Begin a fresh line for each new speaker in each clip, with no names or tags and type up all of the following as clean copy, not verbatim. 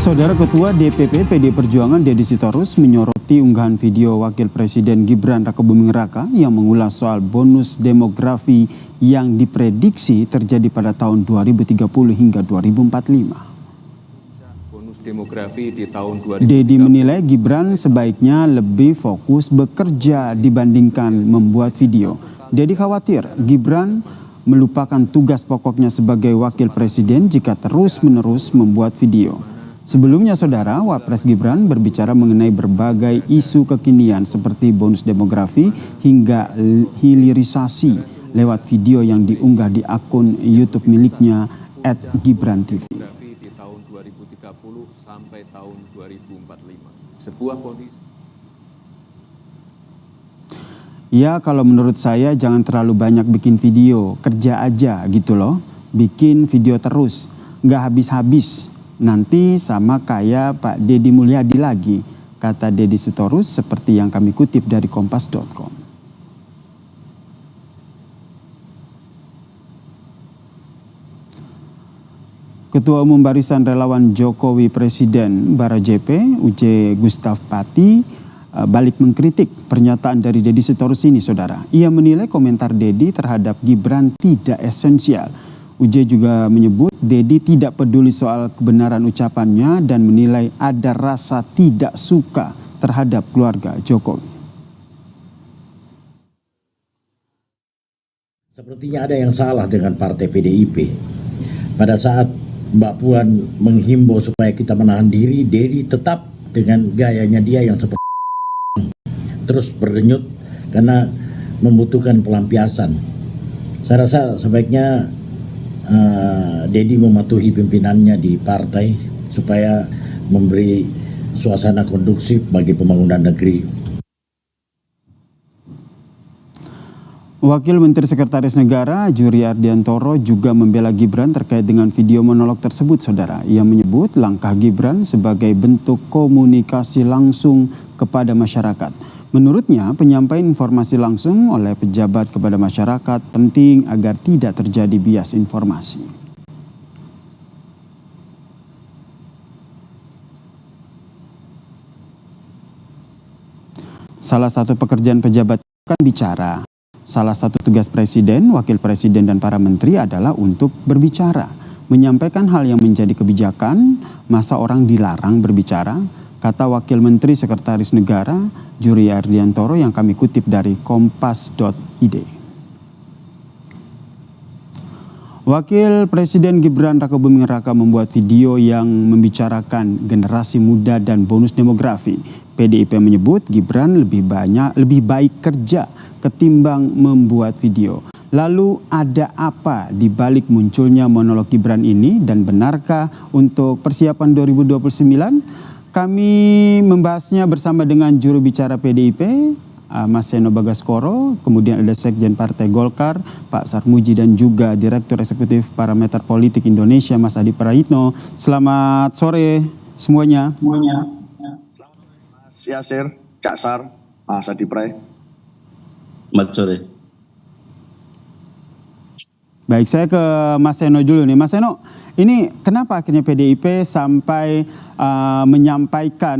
Saudara Ketua DPP PD Perjuangan Deddy Sitorus menyoroti unggahan video Wakil Presiden Gibran Rakebuming Raka yang mengulas soal bonus demografi yang diprediksi terjadi pada tahun 2030 hingga 2045.
Demografi di tahun 2030.
Deddy menilai Gibran sebaiknya lebih fokus bekerja dibandingkan membuat video. Deddy khawatir Gibran melupakan tugas pokoknya sebagai wakil presiden jika terus-menerus membuat video. Sebelumnya saudara, Wapres Gibran berbicara mengenai berbagai isu kekinian seperti bonus demografi hingga hilirisasi lewat video yang diunggah di akun YouTube miliknya @GibranTV.
Tahun 2030 sampai tahun 2045. Sebuah kondisi.
Ya, kalau menurut saya jangan terlalu banyak bikin video, kerja aja gitu loh. Bikin video terus, nggak habis-habis. Nanti sama kayak Pak Deddy Mulyadi lagi, kata Deddy Sitorus seperti yang kami kutip dari kompas.com. Ketua Umum Barisan Relawan Jokowi Presiden Bara JP, UJ Gustaf Pati, balik mengkritik pernyataan dari Deddy Sitorus ini, saudara. Ia menilai komentar Deddy terhadap Gibran tidak esensial. UJ juga menyebut Deddy tidak peduli soal kebenaran ucapannya dan menilai ada rasa tidak suka terhadap keluarga Jokowi.
Sepertinya ada yang salah dengan partai PDIP. Pada saat Mbak Puan menghimbau supaya kita menahan diri, Deddy tetap dengan gayanya dia yang seperti terus berdenyut karena membutuhkan pelampiasan. Saya rasa sebaiknya Deddy mematuhi pimpinannya di partai supaya memberi suasana kondusif bagi pembangunan negeri.
Wakil Menteri Sekretaris Negara Juri Ardiantoro juga membela Gibran terkait dengan video monolog tersebut, saudara. Ia menyebut langkah Gibran sebagai bentuk komunikasi langsung kepada masyarakat. Menurutnya, penyampaian informasi langsung oleh pejabat kepada masyarakat penting agar tidak terjadi bias informasi. Salah satu pekerjaan pejabat kan bicara. Salah satu tugas presiden, wakil presiden, dan para menteri adalah untuk berbicara. Menyampaikan hal yang menjadi kebijakan, masa orang dilarang berbicara? Kata Wakil Menteri Sekretaris Negara Juri Ardiantoro yang kami kutip dari kompas.id. Wakil Presiden Gibran Rakebuming Raka membuat video yang membicarakan generasi muda dan bonus demografi. PDIP menyebut Gibran lebih baik kerja ketimbang membuat video. Lalu ada apa di balik munculnya monolog Gibran ini dan benarkah untuk persiapan 2029? Kami membahasnya bersama dengan juru bicara PDIP, Mas Seno Bagaskoro, kemudian ada Sekjen Partai Golkar, Pak Sarmuji, dan juga Direktur Eksekutif Parameter Politik Indonesia, Mas Adi Prayitno. Selamat sore semuanya.
Mas Yasir, Cak Sar, Mas Adi Pray.
Selamat sore.
Baik, saya ke Mas Seno dulu nih. Mas Seno, ini kenapa akhirnya PDIP sampai menyampaikan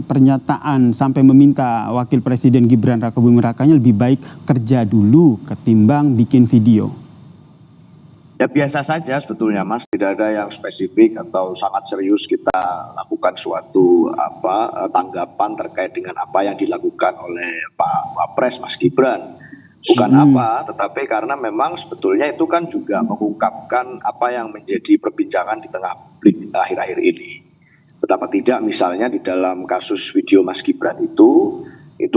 pernyataan sampai meminta Wakil Presiden Gibran Rakebuming Rakanya lebih baik kerja dulu ketimbang bikin video?
Ya biasa saja sebetulnya Mas, tidak ada yang spesifik atau sangat serius kita lakukan suatu tanggapan terkait dengan apa yang dilakukan oleh Pak Wapres Mas Gibran. Bukan tetapi karena memang sebetulnya itu kan juga mengungkapkan apa yang menjadi perbincangan di tengah publik akhir-akhir ini. Betapa tidak misalnya di dalam kasus video Mas Gibran itu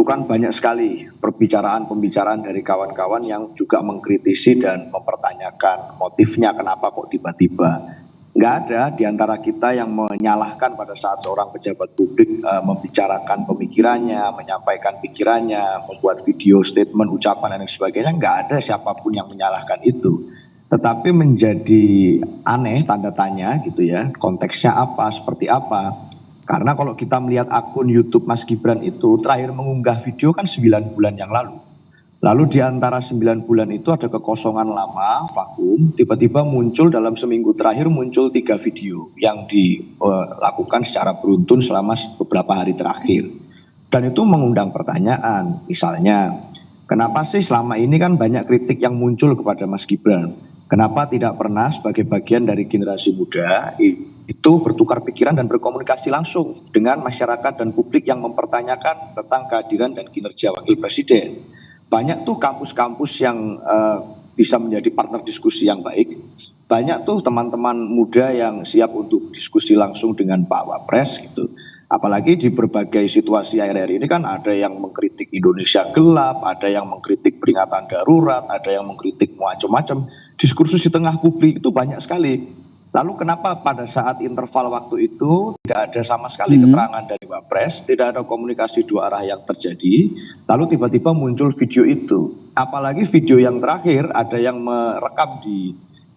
kan banyak sekali pembicaraan dari kawan-kawan yang juga mengkritisi dan mempertanyakan motifnya kenapa kok tiba-tiba. Nggak ada di antara kita yang menyalahkan pada saat seorang pejabat publik membicarakan pemikirannya, menyampaikan pikirannya, membuat video, statement, ucapan, dan sebagainya. Nggak ada siapapun yang menyalahkan itu. Tetapi menjadi aneh, tanda tanya gitu ya, konteksnya apa, seperti apa. Karena kalau kita melihat akun YouTube Mas Gibran itu terakhir mengunggah video kan 9 bulan yang lalu. Lalu di antara 9 bulan itu ada kekosongan lama, vakum, tiba-tiba muncul dalam seminggu terakhir muncul 3 video yang dilakukan secara beruntun selama beberapa hari terakhir. Dan itu mengundang pertanyaan, misalnya, kenapa sih selama ini kan banyak kritik yang muncul kepada Mas Gibran? Kenapa tidak pernah sebagai bagian dari generasi muda itu bertukar pikiran dan berkomunikasi langsung dengan masyarakat dan publik yang mempertanyakan tentang kehadiran dan kinerja wakil presiden? Banyak tuh kampus-kampus yang bisa menjadi partner diskusi yang baik. Banyak tuh teman-teman muda yang siap untuk diskusi langsung dengan Pak Wapres gitu. Apalagi di berbagai situasi akhir-akhir ini kan ada yang mengkritik Indonesia gelap, ada yang mengkritik peringatan darurat, ada yang mengkritik macam-macam. Diskursus di tengah publik itu banyak sekali. Lalu kenapa pada saat interval waktu itu tidak ada sama sekali keterangan dari Wapres, tidak ada komunikasi dua arah yang terjadi, lalu tiba-tiba muncul video itu. Apalagi video yang terakhir ada yang merekam di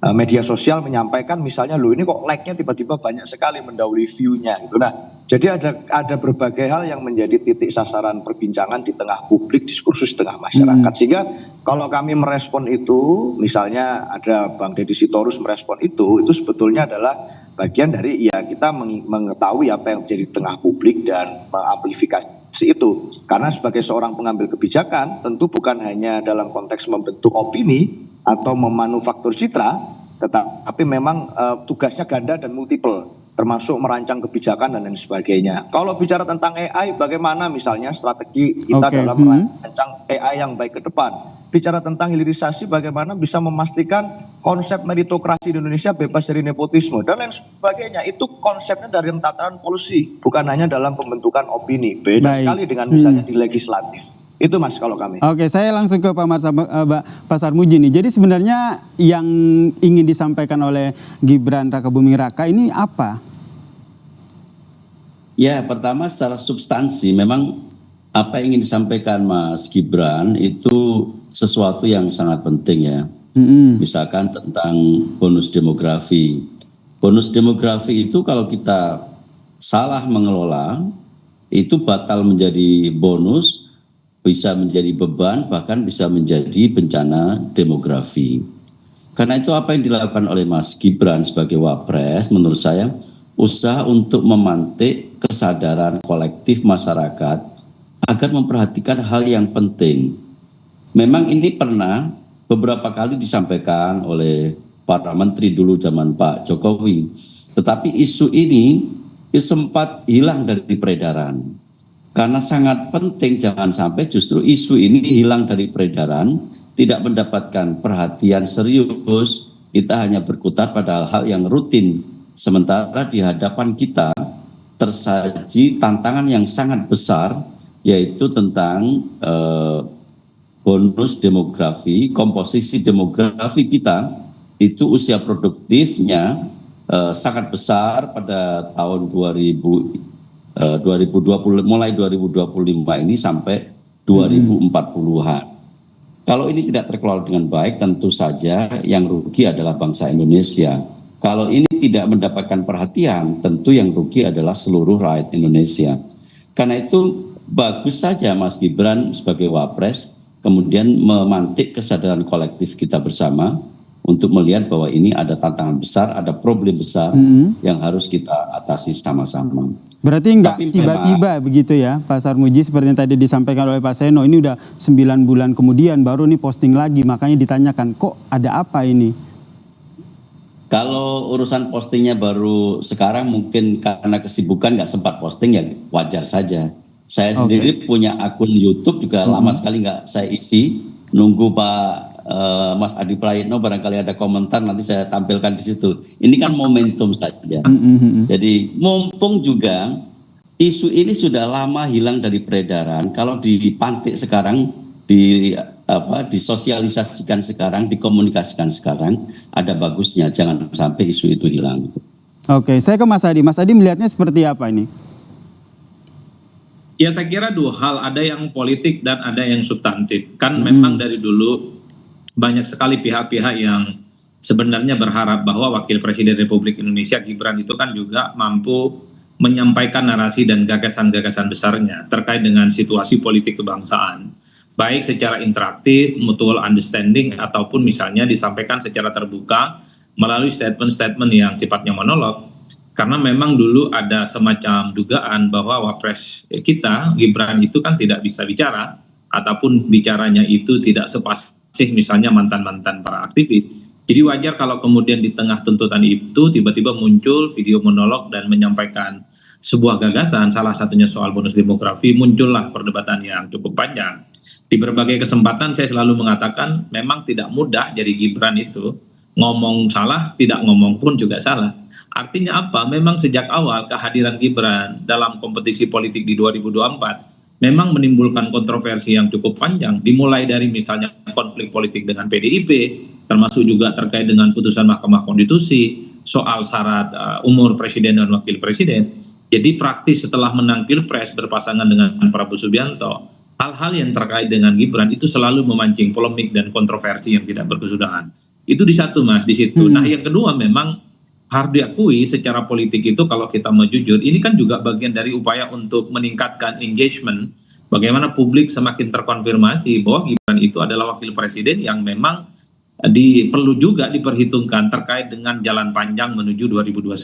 media sosial menyampaikan misalnya loh ini kok like-nya tiba-tiba banyak sekali mendahului view-nya gitu. Nah, jadi ada berbagai hal yang menjadi titik sasaran perbincangan di tengah publik, diskursus di tengah masyarakat. Sehingga kalau kami merespon itu, misalnya ada Bang Deddy Sitorus merespon itu sebetulnya adalah bagian dari ya kita mengetahui apa yang terjadi di tengah publik dan mengamplifikasi itu. Karena sebagai seorang pengambil kebijakan tentu bukan hanya dalam konteks membentuk opini atau memanufaktur citra, tetapi memang tugasnya ganda dan multiple, termasuk merancang kebijakan dan lain sebagainya. Kalau bicara tentang AI, bagaimana misalnya strategi kita dalam merancang AI yang baik ke depan? Bicara tentang hilirisasi, bagaimana bisa memastikan konsep meritokrasi di Indonesia bebas dari nepotisme dan lain sebagainya. Itu konsepnya dari tataran policy, bukan hanya dalam pembentukan opini. Beda sekali dengan misalnya di legislatif. Itu Mas kalau kami.
Oke, saya langsung ke Pak Sarmuji nih. Jadi sebenarnya yang ingin disampaikan oleh Gibran Rakabuming Raka ini apa?
Ya, pertama secara substansi memang apa yang ingin disampaikan Mas Gibran itu sesuatu yang sangat penting ya. Misalkan tentang bonus demografi. Bonus demografi itu kalau kita salah mengelola itu batal menjadi bonus, bisa menjadi beban, bahkan bisa menjadi bencana demografi. Karena itu apa yang dilakukan oleh Mas Gibran sebagai Wapres, menurut saya usaha untuk memantik kesadaran kolektif masyarakat agar memperhatikan hal yang penting. Memang ini pernah beberapa kali disampaikan oleh para menteri dulu zaman Pak Jokowi. Tetapi isu ini sempat hilang dari peredaran. Karena sangat penting jangan sampai justru isu ini hilang dari peredaran, tidak mendapatkan perhatian serius, kita hanya berkutat pada hal-hal yang rutin. Sementara di hadapan kita tersaji tantangan yang sangat besar, yaitu tentang bonus demografi, komposisi demografi kita, itu usia produktifnya sangat besar pada tahun 2020 mulai 2025 ini sampai 2040-an. Kalau ini tidak terkelola dengan baik, tentu saja yang rugi adalah bangsa Indonesia. Kalau ini tidak mendapatkan perhatian, tentu yang rugi adalah seluruh rakyat Indonesia. Karena itu bagus saja Mas Gibran sebagai Wapres kemudian memantik kesadaran kolektif kita bersama untuk melihat bahwa ini ada tantangan besar, ada problem besar yang harus kita atasi sama-sama.
Berarti enggak tiba-tiba begitu ya Pak Sarmuji, seperti yang tadi disampaikan oleh Pak Seno, ini udah 9 bulan kemudian baru nih posting lagi, makanya ditanyakan kok ada apa ini?
Kalau urusan postingnya baru sekarang mungkin karena kesibukan nggak sempat posting ya wajar saja. Saya sendiri punya akun YouTube juga lama sekali nggak saya isi, nunggu Pak Mas Adi Prayitno barangkali ada komentar nanti saya tampilkan di situ. Ini kan momentum saja. Jadi mumpung juga isu ini sudah lama hilang dari peredaran, kalau dipantik sekarang, disosialisasikan sekarang, dikomunikasikan sekarang, ada bagusnya. Jangan sampai isu itu hilang.
Oke, saya ke Mas Adi. Mas Adi melihatnya seperti apa ini?
Ya saya kira dua hal, ada yang politik dan ada yang substantif. Kan memang dari dulu banyak sekali pihak-pihak yang sebenarnya berharap bahwa Wakil Presiden Republik Indonesia Gibran itu kan juga mampu menyampaikan narasi dan gagasan-gagasan besarnya terkait dengan situasi politik kebangsaan. baik secara interaktif, mutual understanding, ataupun misalnya disampaikan secara terbuka melalui statement-statement yang sifatnya monolog. Karena memang dulu ada semacam dugaan bahwa wapres kita, Gibran itu kan tidak bisa bicara, ataupun bicaranya itu tidak sepasih misalnya mantan-mantan para aktivis. Jadi wajar kalau kemudian di tengah tuntutan itu tiba-tiba muncul video monolog dan menyampaikan sebuah gagasan, salah satunya soal bonus demografi, muncullah perdebatan yang cukup panjang. Di berbagai kesempatan saya selalu mengatakan memang tidak mudah jadi Gibran itu, ngomong salah, tidak ngomong pun juga salah. Artinya apa? Memang sejak awal kehadiran Gibran dalam kompetisi politik di 2024 memang menimbulkan kontroversi yang cukup panjang, dimulai dari misalnya konflik politik dengan PDIP, termasuk juga terkait dengan putusan Mahkamah Konstitusi, soal syarat umur presiden dan wakil presiden. Jadi praktis setelah menang Pilpres berpasangan dengan Prabowo Subianto, hal-hal yang terkait dengan Gibran itu selalu memancing polemik dan kontroversi yang tidak berkesudahan. Itu di satu Mas, di situ. Nah yang kedua memang harus diakui secara politik itu kalau kita mau jujur, ini kan juga bagian dari upaya untuk meningkatkan engagement, bagaimana publik semakin terkonfirmasi bahwa Gibran itu adalah wakil presiden yang memang perlu juga diperhitungkan terkait dengan jalan panjang menuju 2029.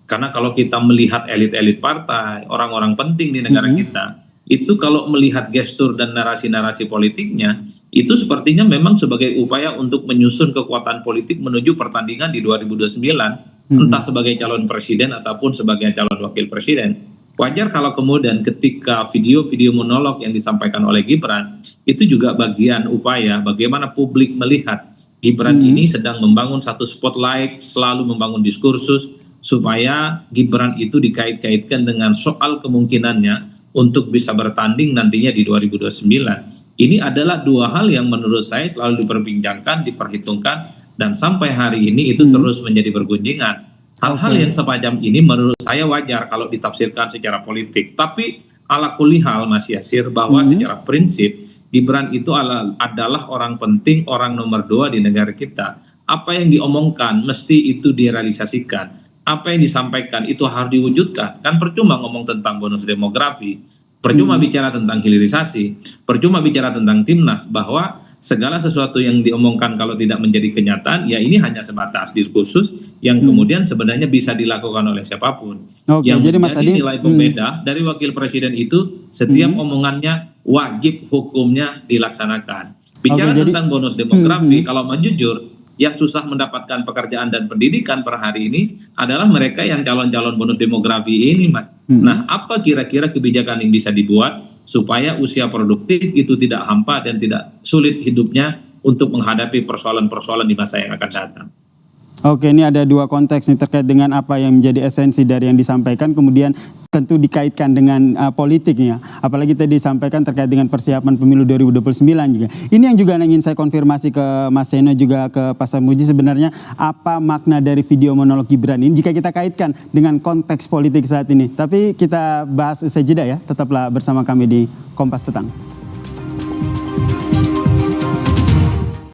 Karena kalau kita melihat elit-elit partai, orang-orang penting di negara kita, itu kalau melihat gestur dan narasi-narasi politiknya, itu sepertinya memang sebagai upaya untuk menyusun kekuatan politik menuju pertandingan di 2029, entah sebagai calon presiden ataupun sebagai calon wakil presiden. Wajar kalau kemudian ketika video-video monolog yang disampaikan oleh Gibran, itu juga bagian upaya bagaimana publik melihat Gibran ini sedang membangun satu spotlight, selalu membangun diskursus, supaya Gibran itu dikait-kaitkan dengan soal kemungkinannya untuk bisa bertanding nantinya di 2029. Ini adalah dua hal yang menurut saya selalu diperbincangkan, diperhitungkan, dan sampai hari ini itu terus menjadi bergunjingan. Hal-hal yang semacam ini menurut saya wajar kalau ditafsirkan secara politik. Tapi ala kulli hal Mas Yasir, bahwa secara prinsip Gibran itu adalah orang penting, orang nomor 2 di negara kita. Apa yang diomongkan mesti itu direalisasikan. Apa yang disampaikan itu harus diwujudkan. Kan percuma ngomong tentang bonus demografi, percuma bicara tentang hilirisasi, percuma bicara tentang timnas, bahwa segala sesuatu yang diomongkan kalau tidak menjadi kenyataan, ya ini hanya sebatas diskursus yang kemudian sebenarnya bisa dilakukan oleh siapapun. Yang
jadi Mas
menjadi
Adi,
nilai pembeda dari wakil presiden itu setiap omongannya wajib hukumnya dilaksanakan. Bicara tentang bonus demografi, kalau mau jujur, yang susah mendapatkan pekerjaan dan pendidikan per hari ini adalah mereka yang calon-calon bonus demografi ini, Mas. Nah, apa kira-kira kebijakan yang bisa dibuat supaya usia produktif itu tidak hampa dan tidak sulit hidupnya untuk menghadapi persoalan-persoalan di masa yang akan datang?
Oke, ini ada dua konteks nih terkait dengan apa yang menjadi esensi dari yang disampaikan, kemudian tentu dikaitkan dengan politiknya. Apalagi tadi disampaikan terkait dengan persiapan pemilu 2029 juga. Ini yang juga ingin saya konfirmasi ke Mas Seno juga ke Pak Sarmuji, sebenarnya apa makna dari video monolog Gibran ini jika kita kaitkan dengan konteks politik saat ini. Tapi kita bahas usai jeda ya, tetaplah bersama kami di Kompas Petang.